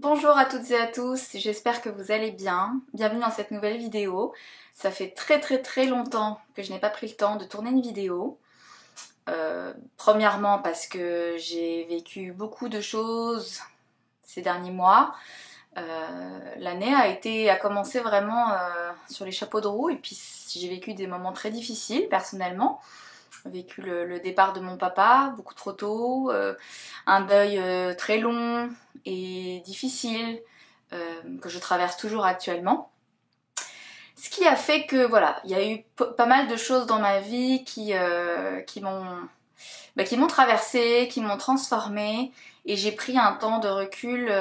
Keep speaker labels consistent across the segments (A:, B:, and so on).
A: Bonjour à toutes et à tous, j'espère que vous allez bien. Bienvenue dans cette nouvelle vidéo. Ça fait très longtemps que je n'ai pas pris le temps de tourner une vidéo. Premièrement parce que j'ai vécu beaucoup de choses ces derniers mois. L'année a commencé vraiment sur les chapeaux de roue et puis j'ai vécu des moments très difficiles personnellement. J'ai vécu le départ de mon papa beaucoup trop tôt, un deuil très long et difficile que je traverse toujours actuellement. Ce qui a fait que voilà, il y a eu pas mal de choses dans ma vie qui m'ont traversée, qui m'ont transformée, et j'ai pris un temps de recul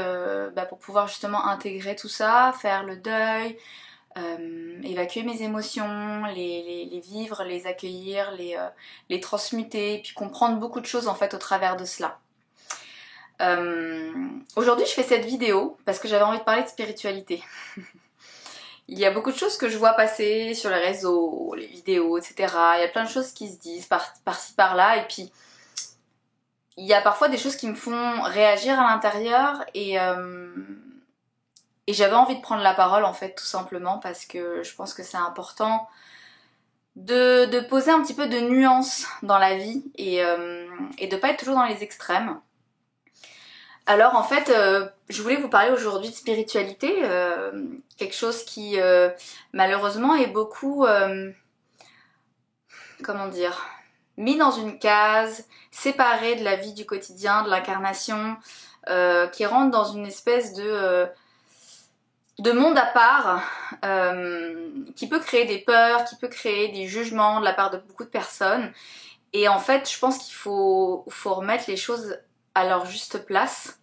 A: pour pouvoir justement intégrer tout ça, faire le deuil, évacuer mes émotions, les vivre, les accueillir, les transmuter, puis comprendre beaucoup de choses en fait au travers de cela. Aujourd'hui je fais cette vidéo parce que j'avais envie de parler de spiritualité. Il y a beaucoup de choses que je vois passer sur les réseaux, les vidéos, etc. Il y a plein de choses qui se disent par-ci par-là, et puis il y a parfois des choses qui me font réagir à l'intérieur, et j'avais envie de prendre la parole en fait, tout simplement parce que je pense que c'est important de poser un petit peu de nuance dans la vie et de pas être toujours dans les extrêmes. Alors en fait, je voulais vous parler aujourd'hui de spiritualité, quelque chose qui malheureusement est beaucoup, comment dire, mis dans une case, séparé de la vie du quotidien, de l'incarnation, qui rentre dans une espèce de monde à part, qui peut créer des peurs, qui peut créer des jugements de la part de beaucoup de personnes. Et en fait, je pense qu'il faut remettre les choses à leur juste place.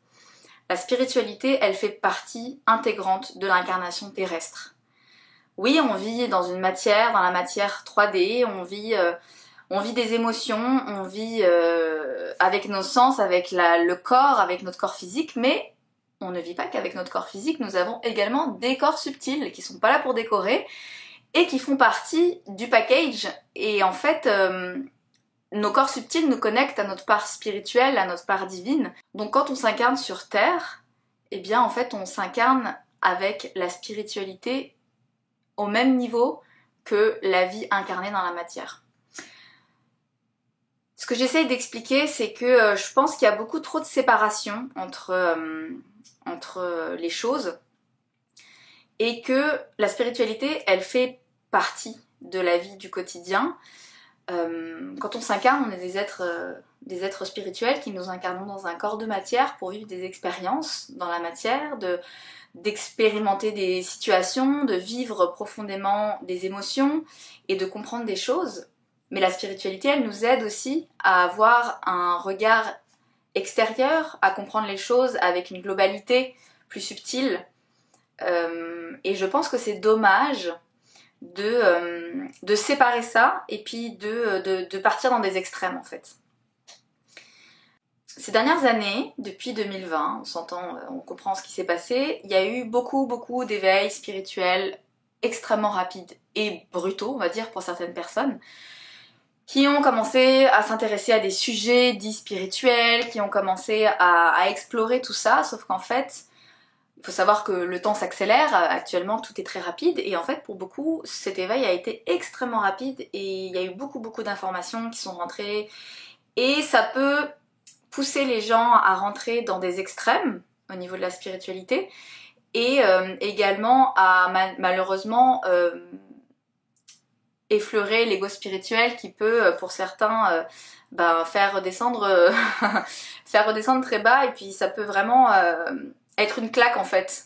A: La spiritualité, elle fait partie intégrante de l'incarnation terrestre. Oui, on vit dans une matière, dans la matière 3D, on vit des émotions, on vit avec nos sens, avec le corps, avec notre corps physique, mais on ne vit pas qu'avec notre corps physique, nous avons également des corps subtils qui sont pas là pour décorer et qui font partie du package. Et en fait, nos corps subtils nous connectent à notre part spirituelle, à notre part divine. Donc quand on s'incarne sur Terre, eh bien en fait on s'incarne avec la spiritualité au même niveau que la vie incarnée dans la matière. Ce que j'essaye d'expliquer, c'est que je pense qu'il y a beaucoup trop de séparation entre les choses, et que la spiritualité, elle fait partie de la vie du quotidien. Quand on s'incarne, on est des êtres spirituels qui nous incarnons dans un corps de matière pour vivre des expériences dans la matière, d'expérimenter des situations, de vivre profondément des émotions et de comprendre des choses. Mais la spiritualité, elle nous aide aussi à avoir un regard extérieur, à comprendre les choses avec une globalité plus subtile. Et je pense que c'est dommage de séparer ça et puis de partir dans des extrêmes en fait. Ces dernières années, depuis 2020, on s'entend, on comprend ce qui s'est passé, il y a eu beaucoup d'éveils spirituels extrêmement rapides et brutaux, on va dire, pour certaines personnes, qui ont commencé à s'intéresser à des sujets dits spirituels, qui ont commencé à explorer tout ça, sauf qu'en fait, il faut savoir que le temps s'accélère, actuellement tout est très rapide, et en fait pour beaucoup cet éveil a été extrêmement rapide et il y a eu beaucoup d'informations qui sont rentrées, et ça peut pousser les gens à rentrer dans des extrêmes au niveau de la spiritualité, et également à malheureusement effleurer l'ego spirituel qui peut pour certains faire redescendre très bas, et puis ça peut vraiment être une claque en fait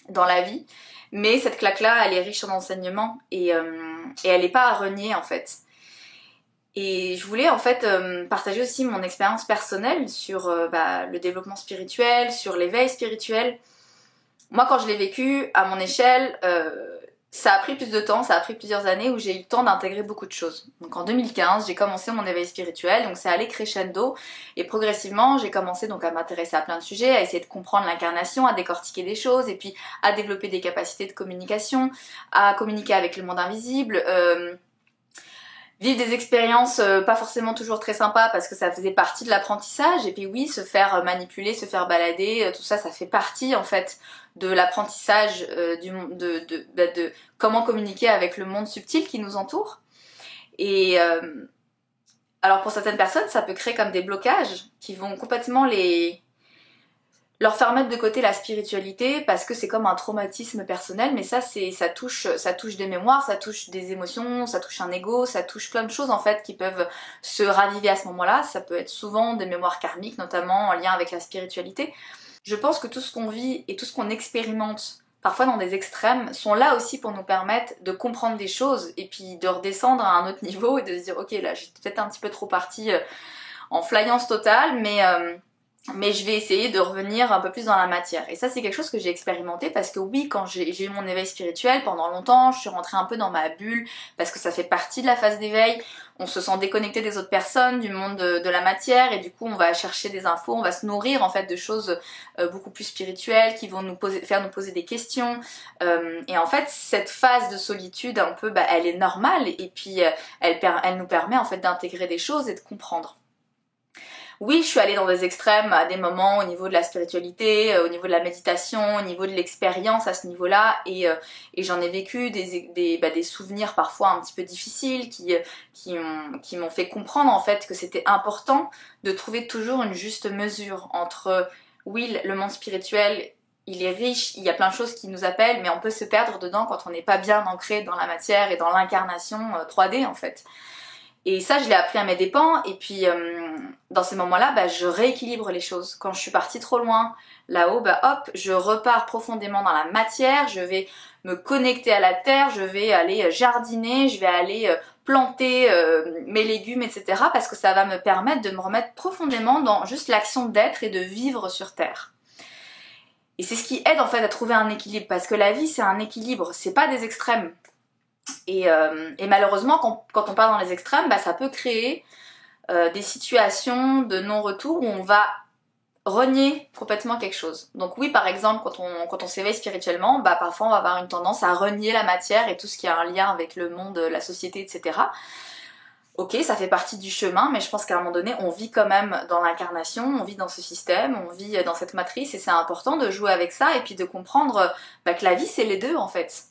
A: dans la vie, mais cette claque là elle est riche en enseignements, et elle n'est pas à renier en fait. Et je voulais en fait partager aussi mon expérience personnelle sur le développement spirituel, sur l'éveil spirituel. Moi quand je l'ai vécu à mon échelle, ça a pris plus de temps, ça a pris plusieurs années où j'ai eu le temps d'intégrer beaucoup de choses. Donc en 2015, j'ai commencé mon éveil spirituel, donc c'est allé crescendo, et progressivement j'ai commencé donc à m'intéresser à plein de sujets, à essayer de comprendre l'incarnation, à décortiquer des choses, et puis à développer des capacités de communication, à communiquer avec le monde invisible, vivre des expériences pas forcément toujours très sympas parce que ça faisait partie de l'apprentissage. Et puis oui, se faire manipuler, se faire balader, tout ça, ça fait partie en fait de l'apprentissage de comment communiquer avec le monde subtil qui nous entoure. Et alors pour certaines personnes, ça peut créer comme des blocages qui vont complètement leur faire mettre de côté la spiritualité parce que c'est comme un traumatisme personnel, mais ça touche des mémoires, ça touche des émotions, ça touche un ego, ça touche plein de choses en fait qui peuvent se raviver à ce moment-là. Ça peut être souvent des mémoires karmiques, notamment en lien avec la spiritualité. Je pense que tout ce qu'on vit et tout ce qu'on expérimente, parfois dans des extrêmes, sont là aussi pour nous permettre de comprendre des choses et puis de redescendre à un autre niveau et de se dire ok, là j'ai peut-être un petit peu trop parti en flyance totale, mais je vais essayer de revenir un peu plus dans la matière. Et ça, c'est quelque chose que j'ai expérimenté parce que oui, quand j'ai eu mon éveil spirituel, pendant longtemps, je suis rentrée un peu dans ma bulle parce que ça fait partie de la phase d'éveil. On se sent déconnecté des autres personnes, du monde de la matière, et du coup, on va chercher des infos, on va se nourrir en fait de choses beaucoup plus spirituelles qui vont faire nous poser des questions. Et en fait, cette phase de solitude, un peu, elle est normale et puis elle nous permet en fait d'intégrer des choses et de comprendre. Oui, je suis allée dans des extrêmes à des moments au niveau de la spiritualité, au niveau de la méditation, au niveau de l'expérience à ce niveau-là, et j'en ai vécu des souvenirs parfois un petit peu difficiles qui m'ont fait comprendre en fait que c'était important de trouver toujours une juste mesure entre, oui, le monde spirituel, il est riche, il y a plein de choses qui nous appellent, mais on peut se perdre dedans quand on n'est pas bien ancré dans la matière et dans l'incarnation 3D en fait. Et ça, je l'ai appris à mes dépens, et puis dans ces moments-là, je rééquilibre les choses. Quand je suis partie trop loin, là-haut, hop, je repars profondément dans la matière, je vais me connecter à la terre, je vais aller jardiner, je vais aller planter mes légumes, etc. parce que ça va me permettre de me remettre profondément dans juste l'action d'être et de vivre sur terre. Et c'est ce qui aide en fait à trouver un équilibre, parce que la vie, c'est un équilibre, c'est pas des extrêmes. Et malheureusement, quand on part dans les extrêmes, ça peut créer des situations de non-retour où on va renier complètement quelque chose. Donc oui, par exemple, quand on s'éveille spirituellement, parfois on va avoir une tendance à renier la matière et tout ce qui a un lien avec le monde, la société, etc. Ok, ça fait partie du chemin, mais je pense qu'à un moment donné, on vit quand même dans l'incarnation, on vit dans ce système, on vit dans cette matrice, et c'est important de jouer avec ça et puis de comprendre que la vie, c'est les deux en fait.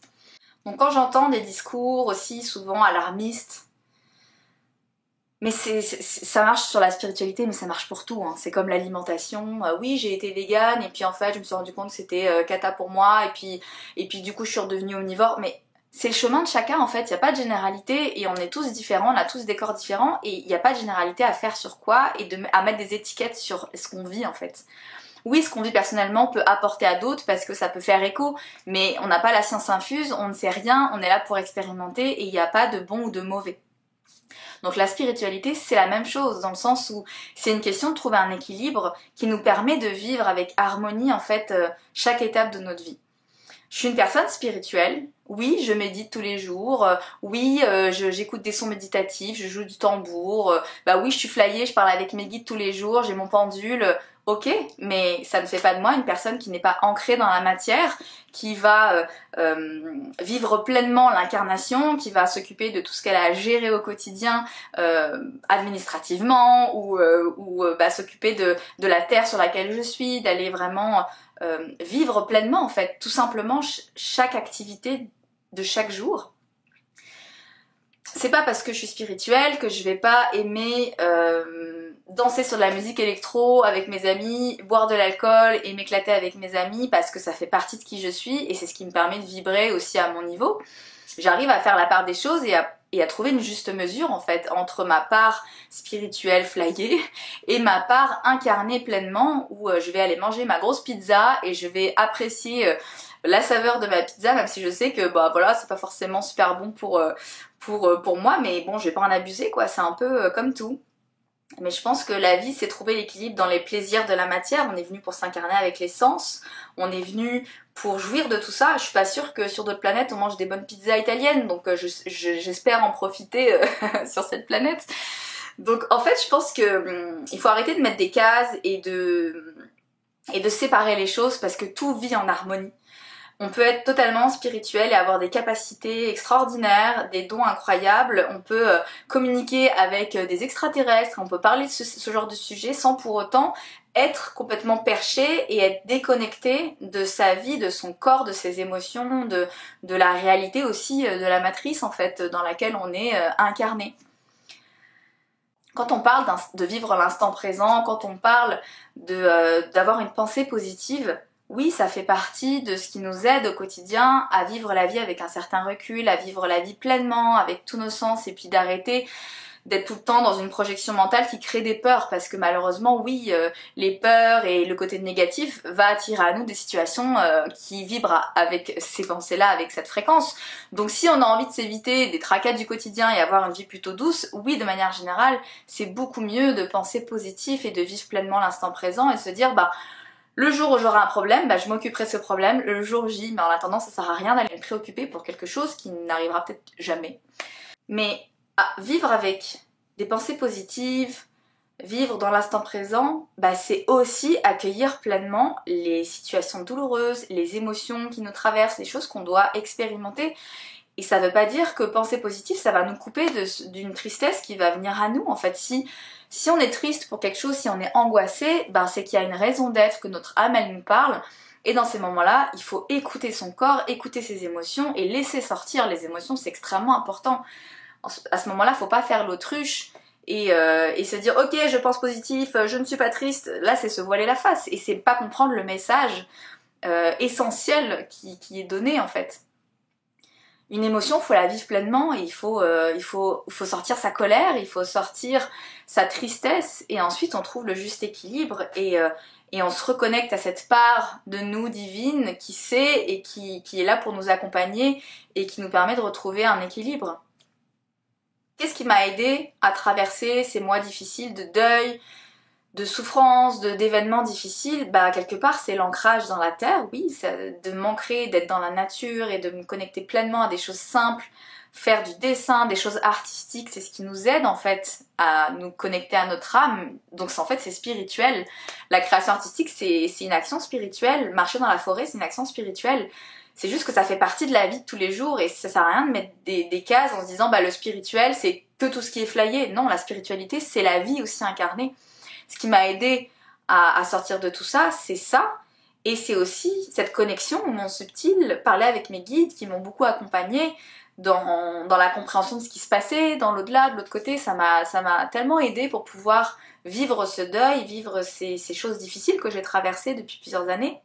A: Donc quand j'entends des discours aussi souvent alarmistes, mais ça marche sur la spiritualité, mais ça marche pour tout, hein. C'est comme l'alimentation, oui j'ai été végane et puis en fait je me suis rendu compte que c'était cata pour moi et puis du coup je suis redevenue omnivore, mais c'est le chemin de chacun en fait, il n'y a pas de généralité et on est tous différents, on a tous des corps différents et il n'y a pas de généralité à faire sur quoi et à mettre des étiquettes sur ce qu'on vit en fait. Oui, ce qu'on vit personnellement peut apporter à d'autres parce que ça peut faire écho, mais on n'a pas la science infuse, on ne sait rien, on est là pour expérimenter et il n'y a pas de bon ou de mauvais. Donc la spiritualité, c'est la même chose dans le sens où c'est une question de trouver un équilibre qui nous permet de vivre avec harmonie en fait chaque étape de notre vie. Je suis une personne spirituelle, oui, je médite tous les jours, oui, j'écoute des sons méditatifs, je joue du tambour, oui, je suis flyée, je parle avec mes guides tous les jours, j'ai mon pendule, ok, mais ça ne fait pas de moi une personne qui n'est pas ancrée dans la matière, qui va vivre pleinement l'incarnation, qui va s'occuper de tout ce qu'elle a à gérer au quotidien administrativement ou s'occuper de la terre sur laquelle je suis, d'aller vraiment vivre pleinement en fait, tout simplement chaque activité de chaque jour. C'est pas parce que je suis spirituelle que je vais pas aimer danser sur de la musique électro avec mes amis, boire de l'alcool et m'éclater avec mes amis parce que ça fait partie de qui je suis et c'est ce qui me permet de vibrer aussi à mon niveau. J'arrive à faire la part des choses et à trouver une juste mesure en fait entre ma part spirituelle flyée et ma part incarnée pleinement où je vais aller manger ma grosse pizza et je vais apprécier la saveur de ma pizza même si je sais que c'est pas forcément super bon pour moi, mais bon je vais pas en abuser quoi, c'est un peu comme tout. Mais je pense que la vie, c'est trouver l'équilibre dans les plaisirs de la matière. On est venu pour s'incarner avec les sens. On est venu pour jouir de tout ça. Je suis pas sûre que sur d'autres planètes, on mange des bonnes pizzas italiennes. Donc j'espère en profiter sur cette planète. Donc en fait, je pense que il faut arrêter de mettre des cases et de séparer les choses parce que tout vit en harmonie. On peut être totalement spirituel et avoir des capacités extraordinaires, des dons incroyables, on peut communiquer avec des extraterrestres, on peut parler de ce genre de sujet sans pour autant être complètement perché et être déconnecté de sa vie, de son corps, de ses émotions, de la réalité aussi, de la matrice en fait, dans laquelle on est incarné. Quand on parle de vivre l'instant présent, quand on parle d'avoir une pensée positive, oui, ça fait partie de ce qui nous aide au quotidien à vivre la vie avec un certain recul, à vivre la vie pleinement, avec tous nos sens, et puis d'arrêter d'être tout le temps dans une projection mentale qui crée des peurs, parce que malheureusement, oui, les peurs et le côté négatif va attirer à nous des situations qui vibrent avec ces pensées-là, avec cette fréquence. Donc si on a envie de s'éviter des tracas du quotidien et avoir une vie plutôt douce, oui, de manière générale, c'est beaucoup mieux de penser positif et de vivre pleinement l'instant présent et se dire, bah, le jour où j'aurai un problème, bah, je m'occuperai de ce problème, le jour J, mais en attendant, ça sert à rien d'aller me préoccuper pour quelque chose qui n'arrivera peut-être jamais. Mais vivre avec des pensées positives, vivre dans l'instant présent, bah, c'est aussi accueillir pleinement les situations douloureuses, les émotions qui nous traversent, les choses qu'on doit expérimenter. Et ça veut pas dire que penser positif, ça va nous couper d'une tristesse qui va venir à nous. En fait, si on est triste pour quelque chose, si on est angoissé, ben c'est qu'il y a une raison d'être, que notre âme, elle nous parle. Et dans ces moments-là, il faut écouter son corps, écouter ses émotions et laisser sortir les émotions, c'est extrêmement important. À ce moment-là, faut pas faire l'autruche et se dire ok, je pense positif, je ne suis pas triste. Là, c'est se voiler la face et c'est pas comprendre le message essentiel qui est donné en fait. Une émotion, faut la vivre pleinement et il faut sortir sa colère, il faut sortir sa tristesse et ensuite on trouve le juste équilibre et on se reconnecte à cette part de nous divine qui sait et qui est là pour nous accompagner et qui nous permet de retrouver un équilibre. Qu'est-ce qui m'a aidé à traverser ces mois difficiles de deuil, de souffrance, d'événements difficiles? Bah quelque part c'est l'ancrage dans la terre, oui, de m'ancrer, d'être dans la nature et de me connecter pleinement à des choses simples, faire du dessin, des choses artistiques, c'est ce qui nous aide en fait à nous connecter à notre âme. Donc en fait c'est spirituel. La création artistique c'est une action spirituelle, marcher dans la forêt c'est une action spirituelle. C'est juste que ça fait partie de la vie de tous les jours et ça sert à rien de mettre des cases en se disant bah le spirituel c'est que tout ce qui est flyé. Non, la spiritualité c'est la vie aussi incarnée. Ce qui m'a aidé à sortir de tout ça, c'est ça. Et c'est aussi cette connexion au monde subtil, parler avec mes guides qui m'ont beaucoup accompagnée dans la compréhension de ce qui se passait, dans l'au-delà, de l'autre côté. Ça m'a tellement aidé pour pouvoir vivre ce deuil, vivre ces choses difficiles que j'ai traversées depuis plusieurs années.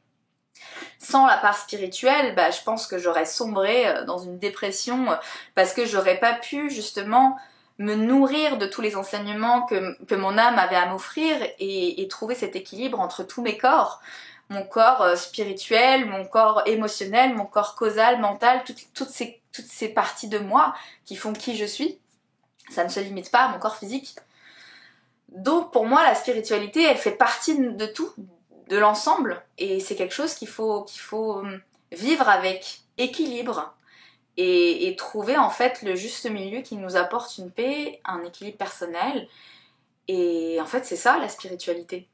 A: Sans la part spirituelle, bah, je pense que j'aurais sombré dans une dépression parce que j'aurais pas pu justement me nourrir de tous les enseignements que mon âme avait à m'offrir et trouver cet équilibre entre tous mes corps. Mon corps spirituel, mon corps émotionnel, mon corps causal, mental, toutes ces parties de moi qui font qui je suis. Ça ne se limite pas à mon corps physique. Donc pour moi, la spiritualité, elle fait partie de tout, de l'ensemble. Et c'est quelque chose qu'il faut vivre avec équilibre. Et trouver en fait le juste milieu qui nous apporte une paix, un équilibre personnel. Et en fait c'est ça la spiritualité.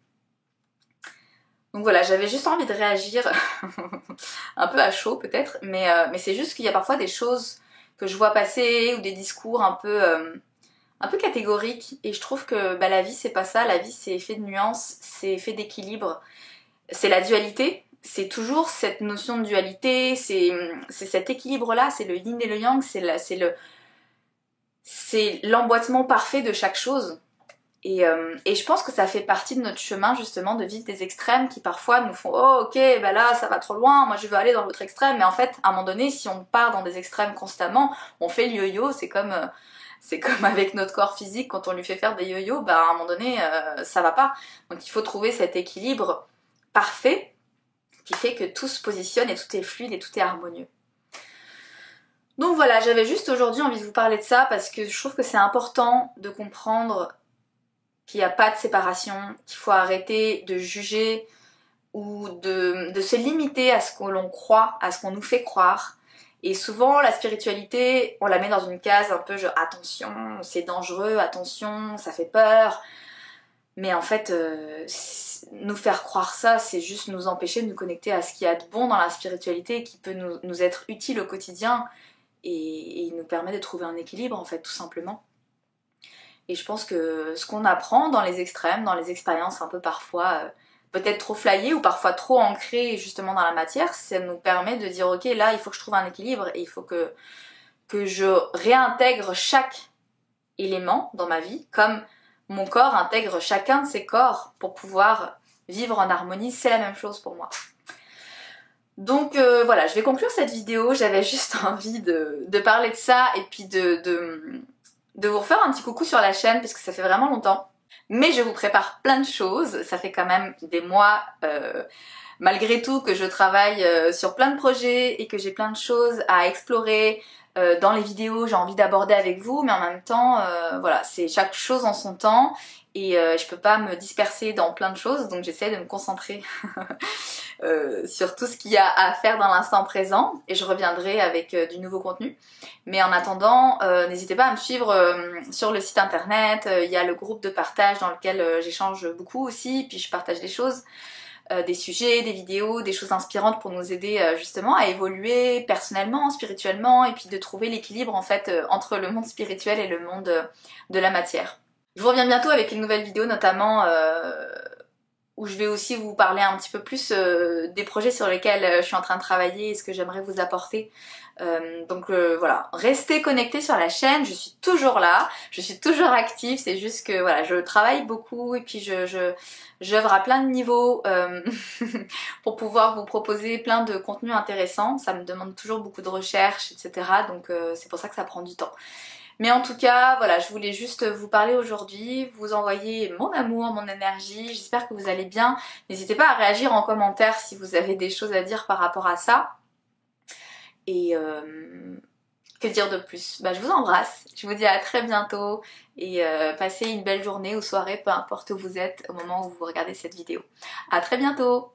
A: Donc voilà, j'avais juste envie de réagir un peu à chaud peut-être, mais c'est juste qu'il y a parfois des choses que je vois passer ou des discours un peu catégoriques et je trouve que bah, la vie c'est pas ça, la vie c'est fait de nuances, c'est fait d'équilibre, c'est la dualité. C'est toujours cette notion de dualité, c'est cet équilibre-là, c'est le yin et le yang, c'est l'emboîtement parfait de chaque chose. Et je pense que ça fait partie de notre chemin justement de vivre des extrêmes qui parfois nous font oh ok bah là ça va trop loin, moi je veux aller dans l'autre extrême, mais en fait à un moment donné si on part dans des extrêmes constamment, on fait le yo-yo, c'est comme avec notre corps physique quand on lui fait faire des yo-yo, bah à un moment donné ça va pas. Donc il faut trouver cet équilibre parfait qui fait que tout se positionne et tout est fluide et tout est harmonieux. Donc voilà, j'avais juste aujourd'hui envie de vous parler de ça parce que je trouve que c'est important de comprendre qu'il n'y a pas de séparation, qu'il faut arrêter de juger ou de se limiter à ce que l'on croit, à ce qu'on nous fait croire. Et souvent la spiritualité, on la met dans une case un peu genre attention, c'est dangereux, attention, ça fait peur. Mais en fait, nous faire croire ça, c'est juste nous empêcher de nous connecter à ce qu'il y a de bon dans la spiritualité et qui peut nous être utile au quotidien et nous permet de trouver un équilibre en fait, tout simplement. Et je pense que ce qu'on apprend dans les extrêmes, dans les expériences un peu parfois peut-être trop flyées ou parfois trop ancrées justement dans la matière, ça nous permet de dire ok, là il faut que je trouve un équilibre et il faut que je réintègre chaque élément dans ma vie comme mon corps intègre chacun de ses corps pour pouvoir vivre en harmonie. C'est la même chose pour moi. Donc voilà, je vais conclure cette vidéo. J'avais juste envie de parler de ça et puis de vous refaire un petit coucou sur la chaîne parce que ça fait vraiment longtemps. Mais je vous prépare plein de choses. Ça fait quand même des mois, malgré tout, que je travaille sur plein de projets et que j'ai plein de choses à explorer. Dans les vidéos, j'ai envie d'aborder avec vous, mais en même temps, voilà, c'est chaque chose en son temps et je peux pas me disperser dans plein de choses, donc j'essaie de me concentrer sur tout ce qu'il y a à faire dans l'instant présent et je reviendrai avec du nouveau contenu. Mais en attendant, n'hésitez pas à me suivre sur le site internet, il y a le groupe de partage dans lequel j'échange beaucoup aussi, puis je partage des choses. Des sujets, des vidéos, des choses inspirantes pour nous aider justement à évoluer personnellement, spirituellement et puis de trouver l'équilibre en fait entre le monde spirituel et le monde de la matière. Je vous reviens bientôt avec une nouvelle vidéo notamment où je vais aussi vous parler un petit peu plus des projets sur lesquels je suis en train de travailler et ce que j'aimerais vous apporter. Donc voilà, restez connectés sur la chaîne, je suis toujours là, je suis toujours active, c'est juste que voilà, je travaille beaucoup et puis j'œuvre à plein de niveaux pour pouvoir vous proposer plein de contenus intéressants. Ça me demande toujours beaucoup de recherche, etc. Donc c'est pour ça que ça prend du temps. Mais en tout cas, voilà, je voulais juste vous parler aujourd'hui, vous envoyer mon amour, mon énergie, j'espère que vous allez bien. N'hésitez pas à réagir en commentaire si vous avez des choses à dire par rapport à ça. Et que dire de plus? Bah, je vous embrasse, je vous dis à très bientôt et passez une belle journée ou soirée, peu importe où vous êtes au moment où vous regardez cette vidéo. À très bientôt!